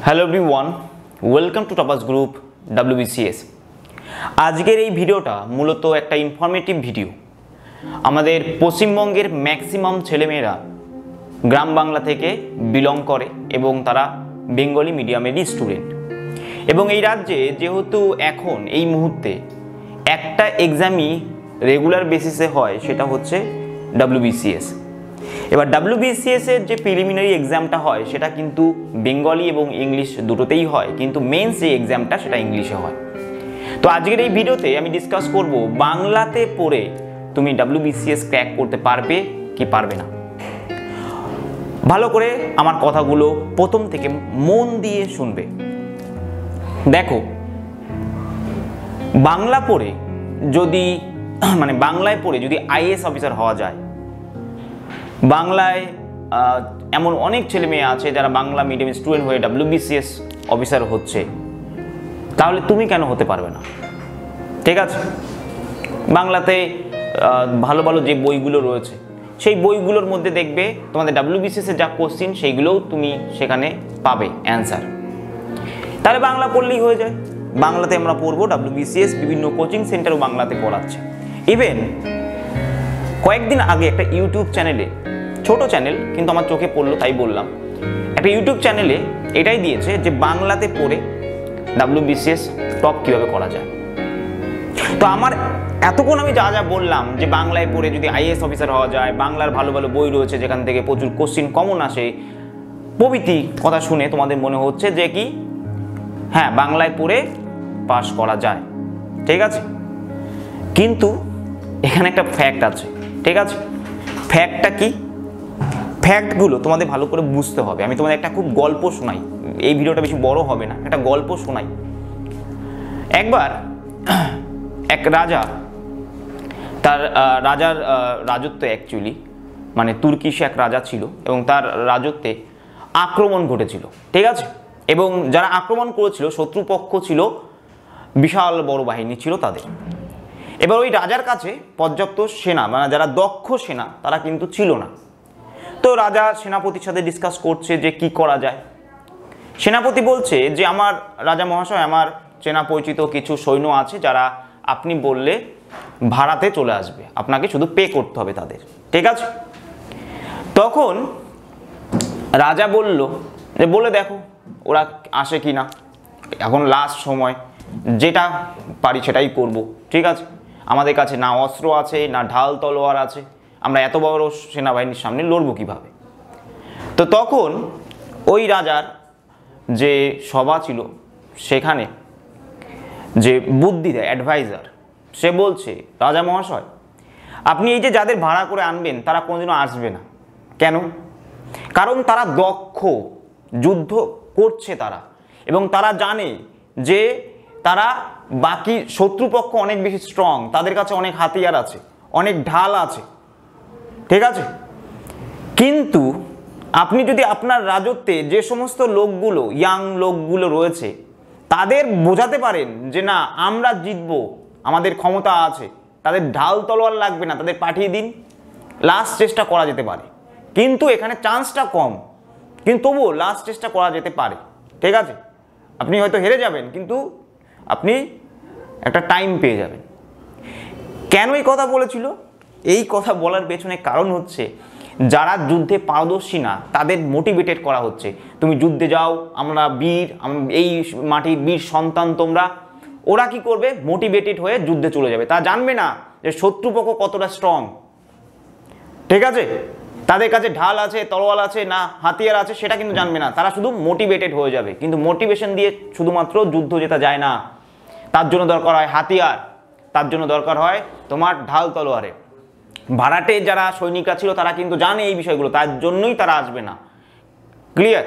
Hello everyone, welcome to toppers group WBCS। আজকের এই ভিডিওটা মূলত একটা ইনফরমেটিভ ভিডিও। আমাদের পশ্চিমবঙ্গের ম্যাক্সিমাম ছেলেমেয়েরা গ্রাম বাংলা থেকে বিলং করে এবং তারা বেঙ্গলি মিডিয়ামেরই স্টুডেন্ট। এবং এই রাজ্যে যেহেতু এখন এই মুহূর্তে একটা এক্সামই রেগুলার বেসিসে হয়, সেটা হচ্ছে WBCS। এবার WBCS এর যে প্রিলিমিনারি এক্সামটা হয় সেটা কিন্তু বেঙ্গলি এবং ইংলিশ দুটোতেই হয়, কিন্তু মেন্স যে এক্সামটা সেটা ইংলিশে হয়। তো আজকের এই ভিডিওতে আমি ডিসকাস করব বাংলাতে পড়ে তুমি WBCS ক্র্যাক করতে পারবে কি পারবে না। ভালো করে আমার কথাগুলো প্রথম থেকে মন দিয়ে শুনবে। দেখো, বাংলা পড়ে যদি বাংলায় পড়ে যদি IAS অফিসার হওয়া যায়, বাংলায় এমন অনেক ছেলে মেয়ে আছে যারা বাংলা মিডিয়াম স্টুডেন্ট হয়ে WBCS অফিসার হচ্ছে, তাহলে তুমি কেন হতে পারবে না? ঠিক আছে, বাংলাতে ভালো ভালো যে বইগুলো রয়েছে সেই বইগুলোর মধ্যে দেখবে তোমাদের WBCS এর যা কোশ্চিন সেইগুলোও তুমি সেখানে পাবে অ্যান্সার। তাহলে বাংলা পড়লেই হয়ে যায়। বাংলাতে আমরা পড়বো, WBCS বিভিন্ন কোচিং সেন্টারও বাংলাতে পড়াচ্ছে। ইভেন কয়েকদিন আগে একটা ইউটিউব চ্যানেলে, ছোট চ্যানেল কিন্তু আমার চোখে পড়লো তাই বললাম, একটা ইউটিউব চ্যানেলে এটাই দিয়েছে যে বাংলাতে পড়ে WBCS টপ কীভাবে করা যায়। তো আমার এতক্ষণ আমি যা যা বললাম যে বাংলায় পড়ে যদি IAS অফিসার হওয়া যায়, বাংলার ভালো ভালো বই রয়েছে যেখান থেকে প্রচুর কোশ্চিন কমন আসে প্রভৃতি কথা শুনে তোমাদের মনে হচ্ছে যে কি হ্যাঁ, বাংলায় পড়ে পাস করা যায়। ঠিক আছে, কিন্তু এখানে একটা ফ্যাক্ট আছে। ঠিক আছে, ফ্যাক্টটা কি? ফ্যাক্টগুলো তোমাদের ভালো করে বুঝতে হবে। আমি তোমাদের একটা খুব গল্প শোনাই, এই ভিডিওটা বেশি বড় হবে না, একটা গল্প শোনাই। একবার এক রাজা, তার রাজার রাজত্বে অ্যাকচুয়ালি তুর্কিশ এক রাজা ছিল এবং তার রাজত্বে আক্রমণ ঘটেছিল। ঠিক আছে, এবং যারা আক্রমণ করেছিল শত্রুপক্ষ ছিল, বিশাল বড় বাহিনী ছিল তাদের। এবার ওই রাজার কাছে পর্যাপ্ত সেনা যারা দক্ষ সেনা তারা কিন্তু ছিল না। তো রাজা সেনাপতির সাথে ডিসকাস করছে যে কি করা যায়। সেনাপতি বলছে যে আমার রাজা মহাশয়, আমার চেনা পরিচিত কিছু সৈন্য আছে যারা আপনি বললে ভাড়াতে চলে আসবে, আপনাকে শুধু পে করতে হবে তাদের। ঠিক আছে, তখন রাজা বলল যে বলে দেখো ওরা আসে কি না, এখন লাস্ট সময়, যেটা পারি সেটাই করব। ঠিক আছে, আমাদের কাছে না অস্ত্র আছে না ঢাল তলোয়ার আছে, আমরা এত বড় সেনাবাহিনীর সামনে লড়বো কিভাবে? তো তখন ওই রাজার যে সভা ছিল সেখানে যে বুদ্ধি দেয় অ্যাডভাইজার, সে বলছে রাজা মহাশয়, আপনি এই যে যাদের ভাড়া করে আনবেন তারা কোনোদিনও আসবে না। কেন? কারণ তারা দক্ষ, যুদ্ধ করছে তারা, এবং তারা জানে যে তারা বাকি শত্রুপক্ষ অনেক বেশি স্ট্রং, তাদের কাছে অনেক হাতিয়ার আছে, অনেক ঢাল আছে। ঠিক আছে, কিন্তু আপনি যদি আপনার রাজত্বে যে সমস্ত লোকগুলো, ইয়াং লোকগুলো রয়েছে তাদের বোঝাতে পারেন যে না আমরা জিতবো, আমাদের ক্ষমতা আছে, তাদের ঢাল তলোয়ার লাগবে না, তাদের পাঠিয়ে দিন, লাস্ট চেষ্টা করা যেতে পারে। কিন্তু এখানে চান্সটা কম, কিন্তু তবুও লাস্ট চেষ্টা করা যেতে পারে। ঠিক আছে, আপনি হয়তো হেরে যাবেন কিন্তু আপনি একটা টাইম পেয়ে যাবেন। কেন এই কথা বলেছিল? এই কথা বলার পেছনে কারণ হচ্ছে যারা যুদ্ধে পারদর্শী না তাদের মোটিভেটেড করা হচ্ছে, তুমি যুদ্ধে যাও, আমরা বীর, এই মাটির বীর সন্তান তোমরা। ওরা কি করবে? মোটিভেটেড হয়ে যুদ্ধে চলে যাবে। তা জানবে না যে শত্রুপক্ষ কতটা স্ট্রং। ঠিক আছে, তাদের কাছে ঢাল আছে, তলোয়ার আছে না হাতিয়ার আছে সেটা কিন্তু জানবে না, তারা শুধু মোটিভেটেড হয়ে যাবে। কিন্তু মোটিভেশন দিয়ে শুধুমাত্র যুদ্ধ জেতা যায় না, তার জন্য দরকার হয় হাতিয়ার, তার জন্য দরকার হয় তোমার ঢাল তলোয়ারে। ভাড়াটে যারা সৈনিকরা ছিল তারা কিন্তু জানে এই বিষয়গুলো, তার জন্যই তারা আসবে না। ক্লিয়ার?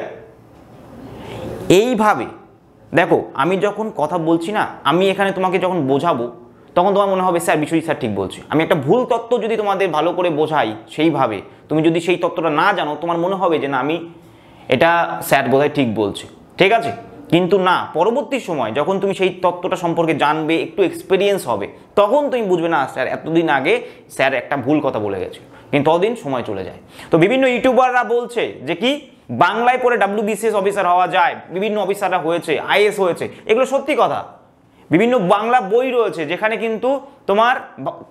এইভাবে দেখো, আমি যখন কথা বলছি না, আমি এখানে তোমাকে যখন বোঝাবো তখন তোমার মনে হবে স্যার বিশ্বজিৎ স্যার ঠিক বলছে। আমি একটা ভুল তত্ত্ব যদি তোমাদের ভালো করে বোঝাই সেইভাবে, তুমি যদি সেই তত্ত্বটা না জানো তোমার মনে হবে যে না আমি এটা স্যার বোধহয় ঠিক বলছে। ঠিক আছে, কিন্তু না, পরবর্তী সময় যখন তুমি সেই তত্ত্বটা সম্পর্কে জানবে, একটু এক্সপিরিয়েন্স হবে, তখন তুমি বুঝবে না স্যার এতদিন আগে স্যার একটা ভুল কথা বলে গেছে, কিন্তু ততদিন সময় চলে যায়। তো বিভিন্ন ইউটিউবাররা বলছে যে কি বাংলায় পড়ে WBCS অফিসার হওয়া যায়, বিভিন্ন অফিসাররা হয়েছে, IAS হয়েছে, এগুলো সত্যি কথা। বিভিন্ন বাংলা বই রয়েছে যেখানে কিন্তু তোমার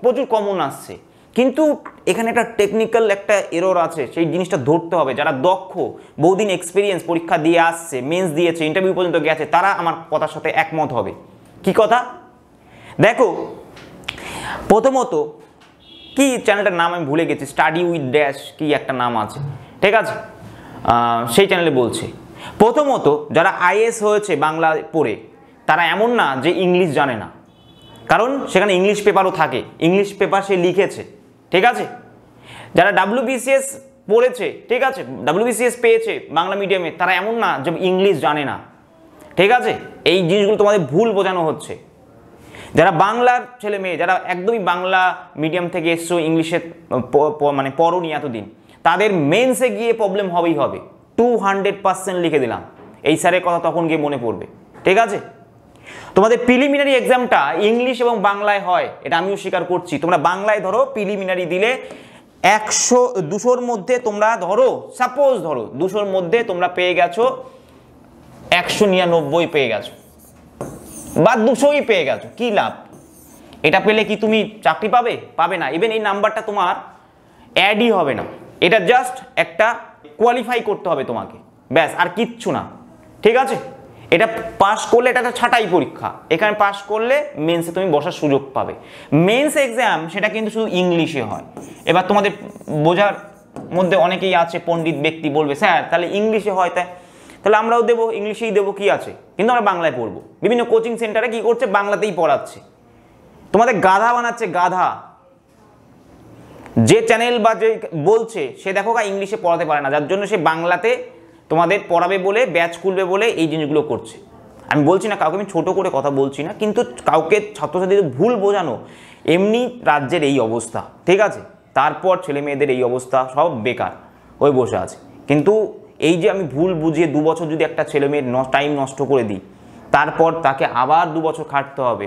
প্রচুর কমন আসছে, কিন্তু এখানে একটা টেকনিক্যাল একটা এরর আছে, সেই জিনিসটা ধরতে হবে। যারা দক্ষ, বহুদিন এক্সপিরিয়েন্স, পরীক্ষা দিয়ে আসছে, মেন্স দিয়েছে, ইন্টারভিউ পর্যন্ত গেছে, তারা আমার কথার সাথে একমত হবে। কি কথা? দেখো, প্রথমত কি চ্যানেলটার নাম আমি ভুলে গেছি, স্টাডি উইথ ড্যাশ কি একটা নাম আছে, ঠিক আছে, সেই চ্যানেলে বলছে। প্রথমত যারা IAS হয়েছে বাংলা পড়ে, তারা এমন না যে ইংলিশ জানে না, কারণ সেখানে ইংলিশ পেপারও থাকে, ইংলিশ পেপার সে লিখেছে, ঠিক আছে। যারা WBCS পড়েছে, ঠিক আছে, WBCS পেয়েছে বাংলা মিডিয়ামে, তারা এমন না যে ইংলিশ জানে না, ঠিক আছে। এই জিনিসগুলো তোমাদের ভুল বোঝানো হচ্ছে। যারা বাংলার ছেলে মেয়ে, যারা একদমই বাংলা মিডিয়াম থেকে এসছো, ইংলিশে মানে পড়োনি এতদিন, তাদের মেন্সে গিয়ে প্রবলেম হবেই হবে, 200% লিখে দিলাম। এই স্যারের কথা তখন গিয়ে মনে পড়বে, ঠিক আছে। তোমাদের প্রিলিমিনারি এক্সামটা ইংলিশ এবং বাংলায় হয়, এটা আমিও স্বীকার করছি। তোমরা বাংলায় ধরো প্রিলিমিনারি দিলে 200-র মধ্যে তোমরা ধরো, সাপোজ ধরো 200-র মধ্যে তোমরা পেয়ে গেছো 199 পেয়ে গেছো, বা 200ই পেয়ে গেছো, কি লাভ? এটা পেলে কি তুমি চাকরি পাবে? পাবে না। ইভেন এই নাম্বারটা তোমার অ্যাডই হবে না, এটা জাস্ট একটা কোয়ালিফাই করতে হবে তোমাকে, ব্যাস, আর কিচ্ছু না, ঠিক আছে। এটা পাস করলে এটা একটা ছাঁটাই পরীক্ষা, এখানে পাস করলে মেন্সে তুমি বসার সুযোগ পাবে। মেন্স এক্সাম সেটা কিন্তু শুধু ইংলিশে হয়। এবার তোমাদের বোঝার মধ্যে অনেকেই আছে পণ্ডিত ব্যক্তি, বলবে স্যার তাহলে ইংলিশে হয়, তাহলে আমরাও দেবো, ইংলিশেই দেবো, কি আছে, কিন্তু আমরা বাংলায় পড়বো। বিভিন্ন কোচিং সেন্টারে কি করছে, বাংলাতেই পড়াচ্ছে, তোমাদের গাধা বানাচ্ছে, গাধা। যে চ্যানেল বা যে বলছে সে দেখো ইংলিশে পড়াতে পারে না, যার জন্য সে বাংলাতে তোমাদের পড়াবে বলে, ব্যাচ খুলবে বলে এই জিনিসগুলো করছে। আমি বলছি না, কাউকে আমি ছোট করে কথা বলছি না, কিন্তু কাউকে ছাত্রছাত্রীদের ভুল বোঝানো, এমনি রাজ্যের এই অবস্থা, ঠিক আছে। তারপর ছেলে মেয়েদের এই অবস্থা, সব বেকার হয়ে বসে আছে। কিন্তু এই যে আমি ভুল বুঝিয়ে 2 বছর যদি একটা ছেলে মেয়ের টাইম নষ্ট করে দিই, তারপর তাকে আবার 2 বছর খাটতে হবে।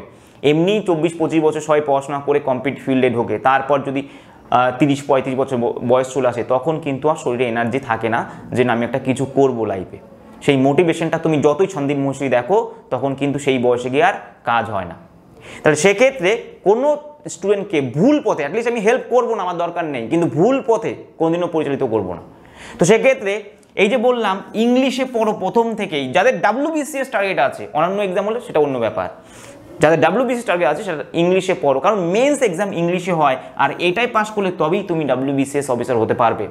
এমনি 24-25 বছর সবাই পড়াশোনা করে কম্পিটিটিভ ফিল্ডে ঢোকে, তারপর যদি 30-35 বছর বয়স চলে আসে, তখন কিন্তু আর শরীরে এনার্জি থাকে না যে না আমি একটা কিছু করবো লাইফে। সেই মোটিভেশনটা তুমি যতই সন্দীপ মহর্ষি দেখো, তখন কিন্তু সেই বয়সে গিয়ে আর কাজ হয় না। তাহলে সেক্ষেত্রে কোনো স্টুডেন্টকে ভুল পথে, অ্যাটলিস্ট আমি হেল্প করবো না, আমার দরকার নেই, কিন্তু ভুল পথে কোনোদিনও পরিচালিত করবো না। তো সেক্ষেত্রে এই যে বললাম ইংলিশে পড়ো প্রথম থেকেই, যাদের WBCS টার্গেট আছে, অন্যান্য এক্সাম হলে সেটা অন্য ব্যাপার, যাদের WBCS টার্গেট আছে সেটা ইংলিশে পড়ো, কারণ মেন্স এক্সাম ইংলিশে হয়, আর এটাই পাস করলে তবেই তুমি WBCS অফিসার হতে পারবে।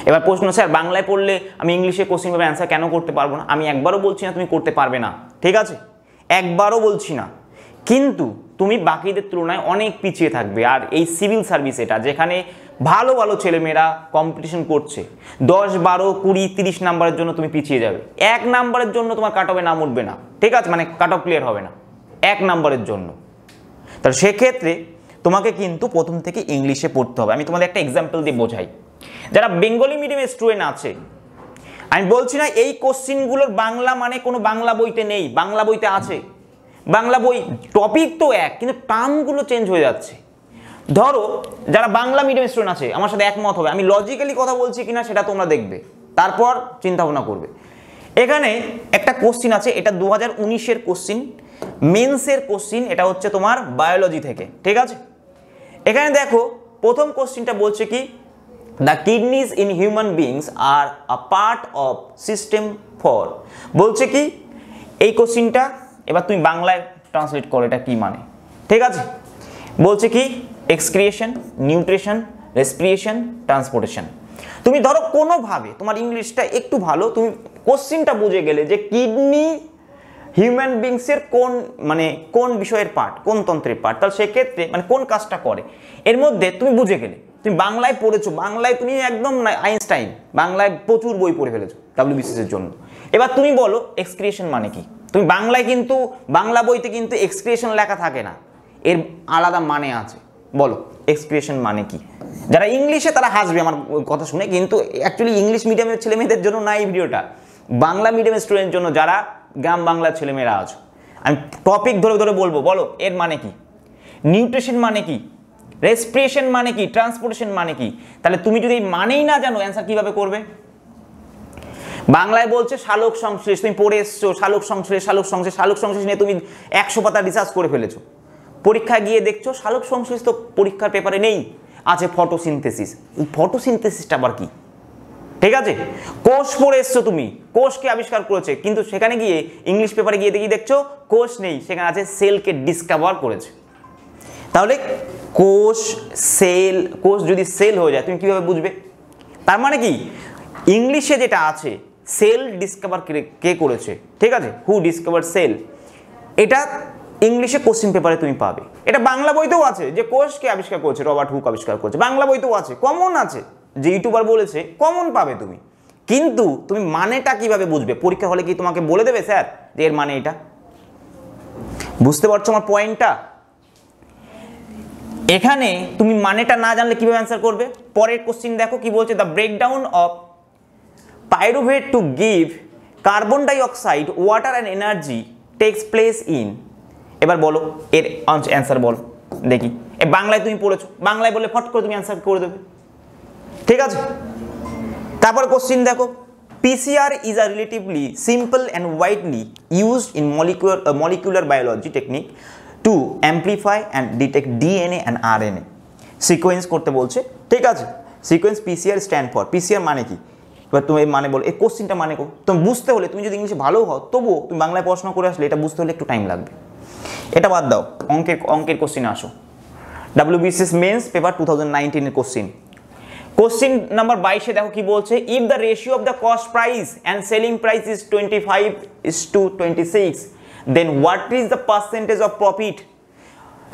এবার প্রশ্ন, স্যার বাংলায় পড়লে আমি ইংলিশে কোশ্চেন পেপার অ্যান্সার কেন করতে পারবো না? আমি একবারও বলছি না তুমি করতে পারবে না, ঠিক আছে, একবারও বলছি না, কিন্তু তুমি বাকিদের তুলনায় অনেক পিছিয়ে থাকবে। আর এই সিভিল সার্ভিস, এটা যেখানে ভালো ভালো ছেলেমেয়েরা কম্পিটিশন করছে, 10, 12, 20, 30 নাম্বারের জন্য তুমি পিছিয়ে যাবে। 1 নাম্বারের জন্য তোমার কাট অফে নাম উঠবে না, ঠিক আছে, মানে কাট অফ ক্লিয়ার হবে না 1 নাম্বারের জন্য। তাহলে সেক্ষেত্রে তোমাকে কিন্তু প্রথম থেকে ইংলিশে পড়তে হবে। আমি তোমাদের একটা এক্সাম্পল দিয়ে বোঝাই। যারা বেঙ্গলি মিডিয়ামের স্টুডেন্ট আছে, আমি বলছি না এই কোশ্চিনগুলোর বাংলা মানে কোনো বাংলা বইতে নেই, বাংলা বইতে আছে, বাংলা বই টপিক তো এক, কিন্তু টার্মগুলো চেঞ্জ হয়ে যাচ্ছে। ধরো যারা বাংলা মিডিয়াম স্টুডেন্ট আছে, আমার সাথে একমত হবে, আমি লজিক্যালি কথা বলছি কিনা সেটা তোমরা দেখবে, তারপর চিন্তা ভাবনা করবে। এখানে একটা কোশ্চিন আছে, এটা 2019-এর কোশ্চিন, মেন্সের কোশ্চিন, এটা হচ্ছে তোমার বায়োলজি থেকে, ঠিক আছে। এখানে দেখো প্রথম কোশ্চিনটা বলছে কি, the kidneys in human beings are a part of system for, বলছে কি এই কোশ্চিনটা, এবার তুমি বাংলায় ট্রান্সলেট করো এটা কি মানে, ঠিক আছে। বলছে কি এক্সক্রিয়েশন, নিউট্রিশন, রেসপিরেশন, ট্রান্সপোর্টেশন। তুমি ধরো কোনোভাবে তোমার ইংলিশটা একটু ভালো, তুমি কোশ্চিনটা বুঝে গেলে যে কিডনি হিউম্যান বিংসের কোন বিষয়ের পার্ট, কোন তন্ত্রের পার্ট, তাহলে সেক্ষেত্রে মানে কোন কাজটা করে, এর মধ্যে তুমি বুঝে গেলে। তুমি বাংলায় পড়েছো, বাংলায় তুমি একদম আইনস্টাইন, বাংলায় প্রচুর বই পড়ে ফেলেছো WBCS এর জন্য। এবার তুমি বলো এক্সক্রিয়েশন মানে কি। তুমি বাংলায় কিন্তু বাংলা বইতে কিন্তু এক্সক্রিয়েশন লেখা থাকে না, এর আলাদা মানে আছে, বলো এক্সক্রিয়েশন মানে কি। যারা ইংলিশে তারা হাসবে আমার কথা শুনে, কিন্তু অ্যাকচুয়ালি ইংলিশ মিডিয়ামের ছেলেমেয়েদের জন্য না এই ভিডিওটা, বাংলা মিডিয়ামের স্টুডেন্টের জন্য, যারা গ্রাম বাংলার ছেলেমেয়েরা আছো। আমি টপিক ধরে ধরে বলবো, বলো এর মানে কি, নিউট্রিশন মানে কি, রেসপিরেশন মানে কি, ট্রান্সপোর্টেশন মানে কি। তাহলে তুমি যদি মানেই না জানো, অ্যান্সার কিভাবে করবে? বাংলায় বলছে সালোক সংশ্লেষ, তুমি পড়ে এসছো সালোক সংশ্লেষ, সালোক সংশ্লেষ, সালোক সংশ্লেষ নিয়ে তুমি 100 পাতা রিসার্চ করে ফেলেছো, পরীক্ষায় গিয়ে দেখছো সালোক সংশ্লেষ তো পরীক্ষার পেপারে নেই, আছে ফটোসিনথেসিস। এই ফটোসিনথেসিসটা আবার কি? ঠিক আছে, কোষ পড়ে এসছো তুমি, কোষকে আবিষ্কার করেছে, কিন্তু সেখানে গিয়ে ইংলিশ পেপারে গিয়ে দেখছো কোষ নেই, সেখানে আছে সেলকে ডিসকভার করেছে। তাহলে কোষ সেল, কোষ যদি সেল হয়ে যায় তুমি কিভাবে বুঝবে? তার মানে কি ইংলিশে যেটা আছে সেল ডিসকভার কে করেছে, ঠিক আছে, হু ডিসকভার সেল, এটা ইংলিশে কোশ্চেন পেপারে তুমি পাবে। এটা বাংলা বইতেও আছে যে কোষকে আবিষ্কার করেছে রবার্ট হুক আবিষ্কার করেছে, বাংলা বইতেও আছে, কমন আছে, যে ইউটিউবার বলেছে কমন পাবে তুমি। কিন্তু তুমি মানেটা কিভাবে বুঝবে? পরীক্ষা হলে কি তোমাকে বলে দেবে স্যার যে এর মানে এটা? বুঝতে পারছো আমার পয়েন্টটা? এখানে তুমি মানেটা না জানলে কিভাবে অ্যান্সার করবে? পরের কোশ্চেন দেখো কি বলছে, the breakdown of pyruvate to give carbon dioxide water and energy takes place in. এবার বলো এর অ্যান্সার বলো দেখি। এ বাংলায় তুমি পড়েছো, বাংলায় বলে ফট করে তুমি অ্যান্সার করে দেবে, ঠিক আছে। তারপর কোশ্চেন দেখো, PCR is a relatively simple and widely used in molecular biology technique to amplify and detect DNA and RNA sequence করতে বলছে, ঠিক আছে। Sequence PCR stand for, PCR মানে কি? এবার তুমি মানে বলো, এই কোশ্চেনটা মানে কো তুমি বুঝতে হলে, তুমি যদি ইংলিশে ভালো হও তবুও তুমি বাংলায় পড়াশোনা করে আসলে এটা বুঝতে হলে একটু টাইম লাগবে। এটা বাদ দাও, অঙ্কের কোশ্চেনে আসো। WBCS মেন্স পেপার 2019 এর কোশ্চেন। কোশ্চেন নাম্বার 22 দেখো কি বলছে, if the ratio of the cost price and selling price is 25:26 then what is the percentage of profit?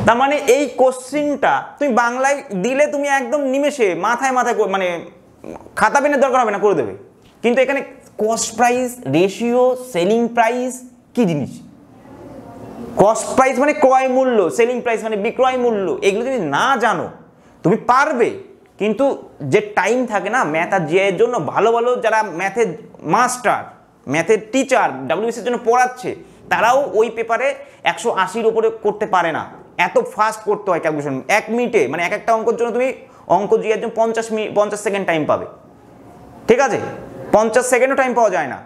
তার মানে এই কোশ্চেনটা তুমি বাংলায় দিলে তুমি একদম নিমেষে মাথায় মানে খাতা পেনের দরকার হবে না, করে দেবে। কিন্তু এখানে cost price, ratio, selling price কি জিনিস? কস্ট প্রাইস মানে ক্রয় মূল্য, সেলিং প্রাইস মানে বিক্রয় মূল্য। এগুলো যদি না জানো তুমি পারবে, কিন্তু যে টাইম থাকে না ম্যাথ আর জিআই এর জন্য, ভালো ভালো যারা ম্যাথের মাস্টার, ম্যাথের টিচার ডাব্লিউবিসিএস এর জন্য পড়াচ্ছে, তারাও ওই পেপারে 180-র উপরে করতে পারে না, এত ফাস্ট করতে হয় ক্যালকুলেশন। 1 মিনিটে মানে একটা অঙ্কের জন্য তুমি অঙ্ক জিআই এর জন্য 50 সেকেন্ড টাইম পাবে, ঠিক আছে, 50 সেকেন্ডও টাইম পাওয়া যায় না।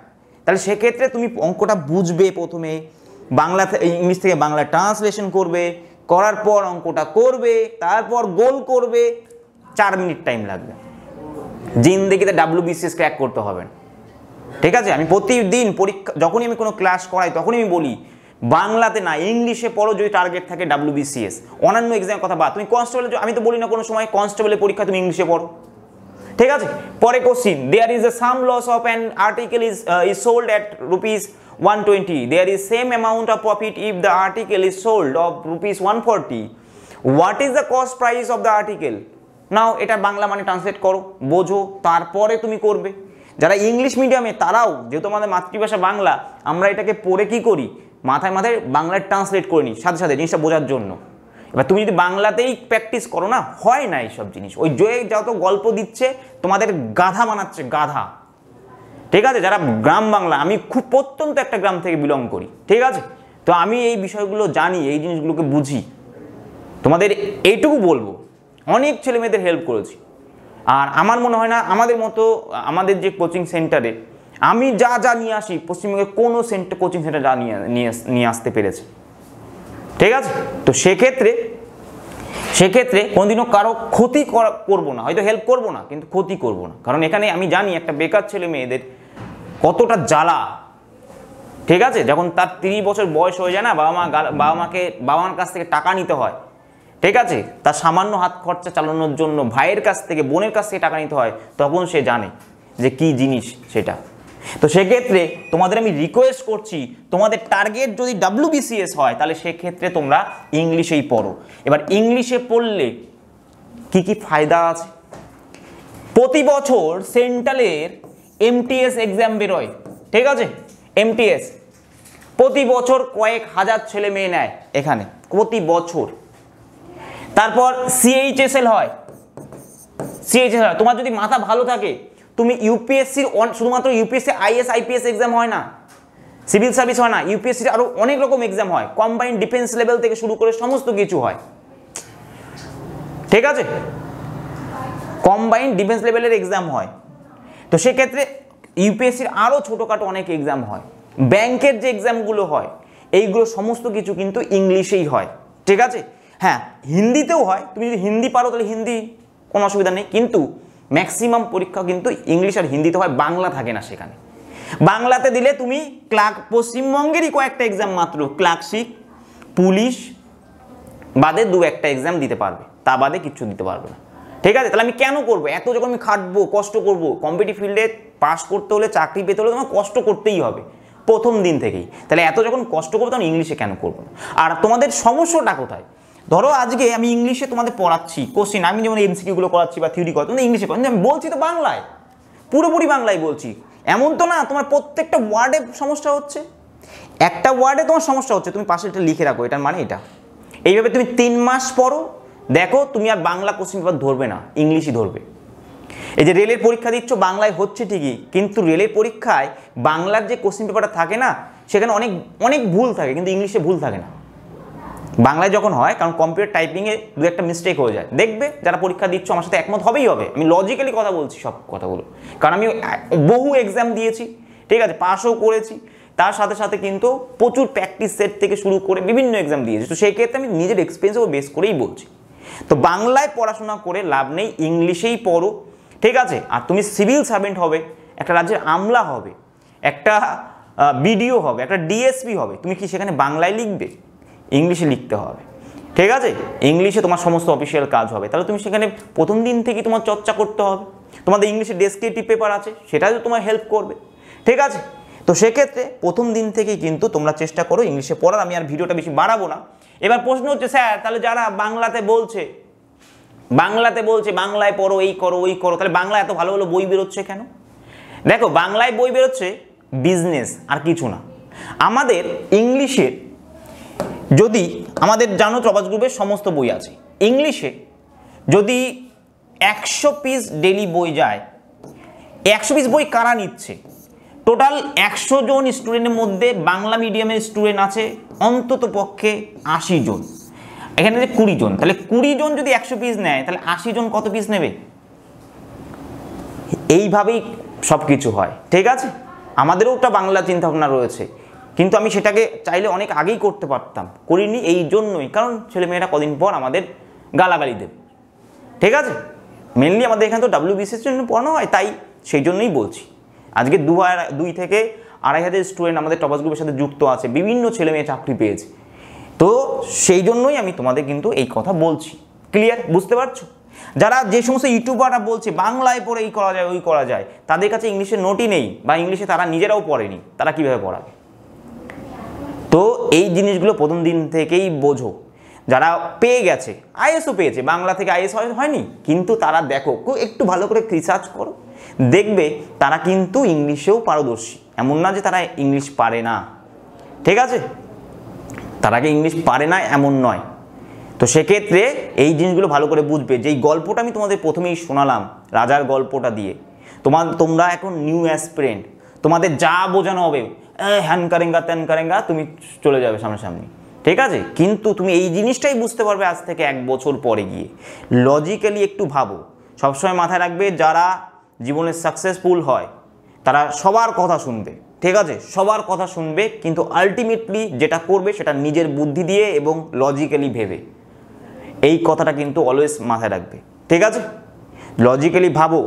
তাহলে সেক্ষেত্রে তুমি অঙ্কটা বুঝবে, প্রথমে বাংলা ইংলিশ থেকে বাংলা ট্রান্সলেশন করবে, করার পর অঙ্কটা করবে, তারপর গোল করবে, 4 মিনিট টাইম লাগবে। জিন্দেগিতে WBCS ক্র্যাক করতে হবে না, ঠিক আছে। আমি প্রতিদিন পরীক্ষা যখনই আমি কোনো ক্লাস করাই তখনই আমি বলি বাংলাতে না ইংলিশে পড়ো যদি টার্গেট থাকে WBCS। অন্যান্য এক্সামের কথা বাদ, তুমি কনস্টেবল, আমি তো বলি না কোনো সময় কনস্টেবলের পরীক্ষা তুমি ইংলিশে পড়ো, ঠিক আছে। পরে question, there is a some loss of an article is sold at ₹120, there is same amount of profit if the article is sold of ₹140, what is the cost price of the article? Now এটা বাংলা মানে translate করো, বোঝো, তারপরে তুমি করবে। যারা English মিডিয়ামে তারাও, যেহেতু আমাদের মাতৃভাষা বাংলা, আমরা এটাকে পড়ে কি করি, মাথায় বাংলায় ট্রান্সলেট করে নিই সাথে সাথে জিনিসটা বোঝার জন্য। এবার তুমি যদি বাংলাতেই প্র্যাকটিস করো না, হয় না এইসব জিনিস। ওই যত গল্প দিচ্ছে তোমাদের গাধা বানাচ্ছে, গাধা, ঠিক আছে। যারা গ্রাম বাংলা, আমি খুব প্রত্যন্ত একটা গ্রাম থেকে বিলং করি, ঠিক আছে, তো আমি এই বিষয়গুলো জানি, এই জিনিসগুলোকে বুঝি। তোমাদের এইটুকু বলবো, অনেক ছেলে মেয়েদের হেল্প করেছি। আর আমার মনে হয় না আমাদের মতো, আমাদের যে কোচিং সেন্টারে আমি যা নিয়ে আসি পশ্চিমবঙ্গের কোনো কোচিং সেন্টার যা নিয়ে আসতে পেরেছে, ঠিক আছে। তো সেক্ষেত্রে কোনোদিনও কারো ক্ষতি করবো না, হয়তো হেল্প করবো না, কিন্তু ক্ষতি করবো না। কারণ এখানে আমি জানি একটা বেকার ছেলে মেয়েদের কতটা জ্বালা, ঠিক আছে। যখন তার 30 বছর বয়স হয়ে যায় না, বাবা মার কাছ থেকে টাকা নিতে হয়, ঠিক আছে, তার সামান্য হাত খরচা চালানোর জন্য ভাইয়ের কাছ থেকে, বোনের কাছ থেকে টাকা নিতে হয়, তখন সে জানে যে কি জিনিস সেটা। তো সেক্ষেত্রে তোমাদের আমি রিকোয়েস্ট করছি, তোমাদের টার্গেট যদি WBCS হয় তাহলে সেক্ষেত্রে তোমরা ইংলিশেই পড়ো। এবার ইংলিশে পড়লে কি কি ফায়দা আছে? প্রতি বছর সেন্ট্রালের MTS এক্সাম বেরোয়, ঠিক আছে, MTS প্রতি বছর কয়েক হাজার ছেলে মেয়ে নেয় এখানে প্রতি বছর। তারপর CHSL হয়, তোমার যদি মাথা ভালো থাকে তুমি ইউপিএসসির, শুধুমাত্র ইউপিএসসি IAS IPS এক্সাম হয় না, সিভিল সার্ভিস হয় না, ইউপিএসসির আরো অনেক রকম এক্সাম হয়, কম্বাইন্ড ডিফেন্স লেভেল থেকে শুরু করে সমস্ত কিছু হয়, ঠিক আছে, কম্বাইন্ড ডিফেন্স লেভেলের এক্সাম হয়। তো সেক্ষেত্রে ইউপিএসসির আরও ছোটোখাটো অনেক এক্সাম হয়, ব্যাংকের যে এক্সামগুলো হয় এইগুলো সমস্ত কিছু কিন্তু ইংলিশেই হয়, ঠিক আছে। হ্যাঁ, হিন্দিতেও হয়, তুমি যদি হিন্দি পারো তাহলে হিন্দি কোনো অসুবিধা নেই, কিন্তু ম্যাক্সিমাম পরীক্ষা কিন্তু ইংলিশ আর হিন্দিতে হয়, বাংলা থাকে না সেখানে। বাংলাতে দিলে তুমি ক্লার্ক, পশ্চিমবঙ্গেরই কয়েকটা এক্সাম মাত্র, ক্লার্কশিপ, পুলিশ বাদে 2-1টা এক্সাম দিতে পারবে, তা বাদে কিচ্ছু দিতে পারবে না, ঠিক আছে। তাহলে আমি কেন করবো এত, যখন আমি খাটবো, কষ্ট করবো, কম্পিটিটিভ ফিল্ডে পাস করতে হলে, চাকরি পেতে হলে তোমার কষ্ট করতেই হবে প্রথম দিন থেকেই, তাহলে এত যখন কষ্ট করবো তখন ইংলিশে কেন করবো না? আর তোমাদের সমস্যাটা কোথায়? ধরো আজকে আমি ইংলিশে তোমাদের পড়াচ্ছি কোশ্চিন, আমি যেমন এমসিকিউগুলো করাচ্ছি বা থিওরি করাচ্ছি, ইংলিশে আমি বলছি তো বাংলায়, পুরোপুরি বাংলায় বলছি। এমন তো না তোমার প্রত্যেকটা ওয়ার্ডে সমস্যা হচ্ছে, একটা ওয়ার্ডে তোমার সমস্যা হচ্ছে, তুমি পাশে এটা লিখে রাখো, এটার মানে এটা। এইভাবে তুমি 3 মাস পড়ো, দেখো তুমি আর বাংলা কোশ্চিন পেপার ধরবে না, ইংলিশই ধরবে। এই যে রেলের পরীক্ষা দিচ্ছ, বাংলায় হচ্ছে ঠিকই, কিন্তু রেলের পরীক্ষায় বাংলার যে কোশ্চিন পেপারটা থাকে না, সেখানে অনেক অনেক ভুল থাকে, কিন্তু ইংলিশে ভুল থাকে না। বাংলায় যখন হয়, কারণ কম্পিউটার টাইপিংয়ে 2-1টা মিস্টেক হয়ে যায়, দেখবে যারা পরীক্ষা দিচ্ছ আমার সাথে একমত হবেই হবে, আমি লজিক্যালি কথা বলছি সব কথাগুলো, কারণ আমি বহু এক্সাম দিয়েছি, ঠিক আছে, পাসও করেছি, তার সাথে সাথে কিন্তু প্রচুর প্র্যাকটিস সেট থেকে শুরু করে বিভিন্ন এক্সাম দিয়েছি, তো সেই ক্ষেত্রে আমি নিজের এক্সপিরিয়েন্সও বেস করেই বলছি। তো বাংলায় পড়াশোনা করে লাভ নেই, ইংলিশেই পড়ো, ঠিক আছে। আর তুমি সিভিল সার্ভেন্ট হবে, একটা রাজ্যের আমলা হবে, একটা বিডিও হবে, একটা ডিএসপি হবে, তুমি কি সেখানে বাংলায় লিখবে? ইংলিশে লিখতে হবে, ঠিক আছে। ইংলিশে তোমার সমস্ত অফিসিয়াল কাজ হবে, তাহলে তুমি সেখানে প্রথম দিন থেকেই তোমার চর্চা করতে হবে। তোমাদের ইংলিশে ডেসক্রিপটিভ পেপার আছে, সেটাও তোমার হেল্প করবে, ঠিক আছে। তো সেক্ষেত্রে প্রথম দিন থেকেই কিন্তু তোমরা চেষ্টা করো ইংলিশে পড়ার। আমি আর ভিডিওটা বেশি বাড়াবো না। এবার প্রশ্ন হচ্ছে, স্যার তাহলে যারা বাংলাতে বলছে বাংলায় পড়ো, এই করো ওই করো, তাহলে বাংলা এত ভালো ভালো বই বেরোচ্ছে কেন? দেখো, বাংলায় বই বেরোচ্ছে বিজনেস, আর কিছু না। আমাদের ইংলিশে যদি, আমাদের জানো ট্রপাস গ্রুপের সমস্ত বই আছে, ইংলিশে যদি 100 পিস ডেলি বই যায়, 100 পিস বই কারা নিচ্ছে? টোটাল 100 জন স্টুডেন্টের মধ্যে বাংলা মিডিয়ামের স্টুডেন্ট আছে অন্তত পক্ষে 80 জন, এখানে যে 20 জন, তাহলে 20 জন যদি 100 পিস নেয়, তাহলে 80 জন কত পিস নেবে? এইভাবেই সব কিছু হয়, ঠিক আছে। আমাদেরও একটা বাংলা চিন্তাভাবনা রয়েছে, কিন্তু আমি সেটাকে চাইলে অনেক আগেই করতে পারতাম, করিনি এই জন্যই, কারণ ছেলেমেয়েরা কদিন পর আমাদের গালাগালি দেবে, ঠিক আছে। মেনলি আমাদের এখানে তো WBCS জন্য পড়ানো হয়, তাই সেই জন্যই বলছি। আজকে 2 থেকে 2,500 স্টুডেন্ট আমাদের টপাস গ্রুপের সাথে যুক্ত আছে, বিভিন্ন ছেলেমেয়ে চাকরি পেয়েছে, তো সেই জন্যই আমি তোমাদের কিন্তু এই কথা বলছি। ক্লিয়ার, বুঝতে পারছো? যারা যে সমস্ত ইউটিউবাররা বলছে বাংলায় পড়ে এই করা যায় ওই করা যায়, তাদের কাছে ইংলিশের নোটই নেই, বা ইংলিশে তারা নিজেরাও পড়েনি, তারা কিভাবে পড়াবে? তো এই জিনিসগুলো প্রথম দিন থেকেই বোঝো। যারা পেয়ে গেছে, আইএসও পেয়েছে, বাংলা থেকে আইএস হয়নি, কিন্তু তারা দেখো একটু ভালো করে রিসার্চ করো, দেখবে তারা কিন্তু ইংলিশেও পারদর্শী। এমন না যে তারা ইংলিশ পারে না, ঠিক আছে, তারা কি ইংলিশ পারে না এমন নয়। তো সেক্ষেত্রে এই জিনিসগুলো ভালো করে বুঝবে। যেই গল্পটা আমি তোমাদের প্রথমেই শোনালাম, রাজার গল্পটা দিয়ে, তোমরা এখন নিউ অ্যাসপিরেন্ট, তোমাদের যা বোঝানো হবে হ্যান কারেঙ্গা ত্যান কারেঙ্গা, তুমি চলে যাবে সামনাসামনি, ঠিক আছে। কিন্তু তুমি এই জিনিসটাই বুঝতে পারবে আজ থেকে 1 বছর পরে গিয়ে। লজিক্যালি একটু ভাবো, সবসময় মাথায় রাখবে যারা জীবনে সাকসেসফুল হয় তারা সবার কথা শুনবে, ঠিক আছে, সবার কথা শুনবে, কিন্তু আলটিমেটলি যেটা করবে সেটা নিজের বুদ্ধি দিয়ে এবং লজিক্যালি ভেবে। এই কথাটা কিন্তু অলওয়েজ মাথায় রাখবে, ঠিক আছে। লজিক্যালি ভাবো।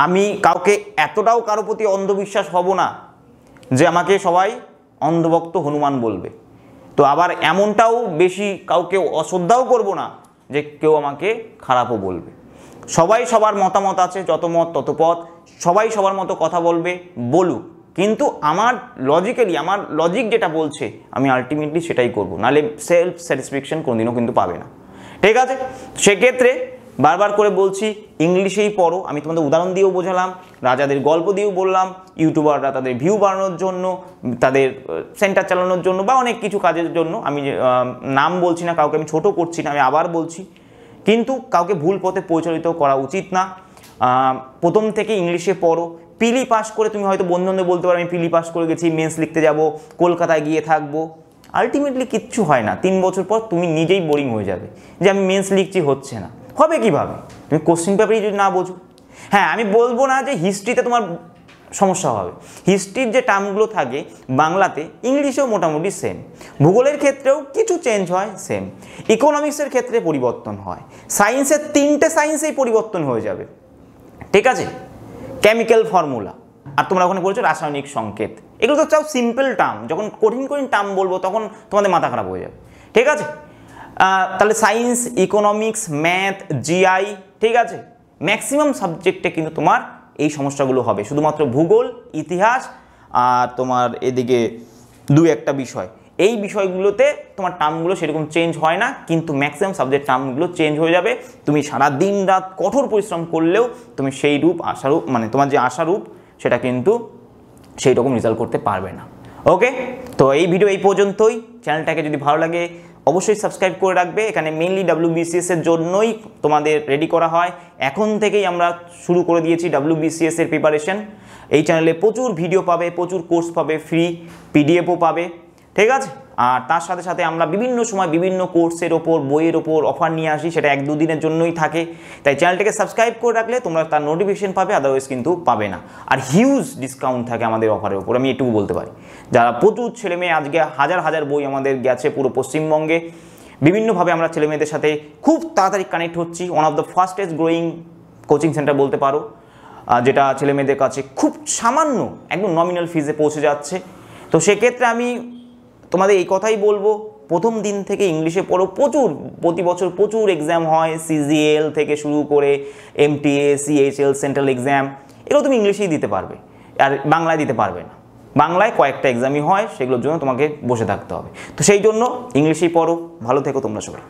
আমি কাউকে এতটাও কারো প্রতি অন্ধবিশ্বাস হব না যে আমাকে সবাই অন্ধভক্ত হনুমান বলবে, তো আবার এমনটাও বেশি কাউকে অশ্রদ্ধাও করব না যে কেউ আমাকে খারাপও বলবে। সবাই সবার মতামত আছে, যত মত তত পথ, সবাই সবার মতো কথা বলবে, বলুক, কিন্তু আমার লজিক্যালি, আমার লজিক যেটা বলছে আমি আলটিমেটলি সেটাই করব, নাহলে সেলফ স্যাটিসফ্যাকশন কোনোদিনও কিন্তু পাবে না, ঠিক আছে। সেক্ষেত্রে বারবার করে বলছি ইংলিশেই পড়ো। আমি তোমাদের উদাহরণ দিয়েও বোঝালাম, রাজাদের গল্প দিয়েও বললাম, ইউটিউবাররা তাদের ভিউ বাড়ানোর জন্য, তাদের সেন্টার চালানোর জন্য, বা অনেক কিছু কাজের জন্য। আমি নাম বলছি না, কাউকে আমি ছোট করছি না, আমি আবার বলছি, কিন্তু কাউকে ভুল পথে পরিচালিত করা উচিত না। প্রথম থেকে ইংলিশে পড়ো। পিলি পাস করে তুমি হয়তো বন্ধুদের বলতে পারো আমি পিলি পাস করে গেছি, মেন্স লিখতে যাব, কলকাতায় গিয়ে থাকবো, আলটিমেটলি কিচ্ছু হয় না। 3 বছর পর তুমি নিজেই বোরিং হয়ে যাবে যে আমি মেন্স লিখছি, হচ্ছে না। হবে কিভাবে? তুমি কোশ্চিন পেপারই যদি না বোঝো। হ্যাঁ, আমি বলবো না যে হিস্ট্রিতে তোমার সমস্যা হবে। হিস্ট্রির যে টার্মগুলো থাকে বাংলাতে ইংলিশেও মোটামুটি সেম, ভূগোলের ক্ষেত্রেও কিছু চেঞ্জ হয় সেম, ইকোনমিক্সের ক্ষেত্রে পরিবর্তন হয়, সায়েন্সের 3টে সায়েন্সেই পরিবর্তন হয়ে যাবে, ঠিক আছে। কেমিক্যাল ফর্মুলা, আর তোমরা ওখানে বলছো রাসায়নিক সংকেত, এগুলো তো চাও সিম্পল টার্ম, যখন কঠিন কঠিন টার্ম বলবো তখন তোমাদের মাথা খারাপ হয়ে যাবে, ঠিক আছে। তাহলে সায়েন্স, ইকোনমিক্স, ম্যাথ, জিআই, ঠিক আছে, ম্যাক্সিমাম সাবজেক্টে কিন্তু তোমার এই সমস্যাগুলো হবে। শুধুমাত্র ভূগোল, ইতিহাস আর তোমার এদিকে 2-1টা বিষয়, এই বিষয়গুলোতে তোমার টার্মগুলো সেরকম চেঞ্জ হয় না, কিন্তু ম্যাক্সিমাম সাবজেক্ট টার্মগুলো চেঞ্জ হয়ে যাবে। তুমি সারা দিন রাত কঠোর পরিশ্রম করলেও তুমি সেই রূপ আশারূপ, মানে তোমার যে আশারূপ সেটা কিন্তু সেই রকম রেজাল্ট করতে পারবে না। ওকে, তো এই ভিডিও এই পর্যন্তই। চ্যানেলটাকে যদি ভালো লাগে অবশ্যই সাবস্ক্রাইব করে রাখবে। এখানে মেইনলি WBCS এর জন্যই তোমাদের রেডি করা হয়, এখন থেকেই আমরা শুরু করে দিয়েছি WBCS এর প্রিপারেশন। এই চ্যানেলে প্রচুর ভিডিও পাবে, প্রচুর কোর্স পাবে, ফ্রি পিডিএফও পাবে, ঠিক আছে। আর তার সাথে সাথে আমরা বিভিন্ন সময় বিভিন্ন কোর্সের ওপর, বইয়ের ওপর অফার নিয়ে আসি, সেটা 1-2 দিনের জন্যই থাকে। তাই চ্যানেলটাকে সাবস্ক্রাইব করে রাখলে তোমরা তার নোটিফিকেশন পাবে, আদারওয়াইজ কিন্তু পাবে না। আর হিউজ ডিসকাউন্ট থাকে আমাদের অফারের ওপর, আমি এটুকু বলতে পারি। যারা প্রচুর ছেলে মেয়ে, আজকে হাজার হাজার বই আমাদের গেছে পুরো পশ্চিমবঙ্গে, বিভিন্নভাবে আমরা ছেলে মেয়েদের সাথে খুব তাড়াতাড়ি কানেক্ট হচ্ছি। One of the fastest growing coaching centre বলতে পারো, যেটা ছেলে মেয়েদের কাছে খুব সামান্য একদম নমিনাল ফিজে পৌঁছে যাচ্ছে। তো সেক্ষেত্রে আমি তোমাদের এই কথাই বলবো, প্রথম দিন থেকে ইংলিশে পড়ো, প্রচুর প্রতি বছর প্রচুর এক্সাম হয়, CGL থেকে শুরু করে MTA, CHL, সেন্ট্রাল এক্সাম, এগুলো তুমি ইংলিশেই দিতে পারবে, আর বাংলায় দিতে পারবে না। বাংলায় কয়েকটা এক্সামই হয়, সেগুলোর জন্য তোমাকে বসে থাকতে হবে। তো সেই জন্য ইংলিশেই পড়ো। ভালো থেকো তোমরা সবাই।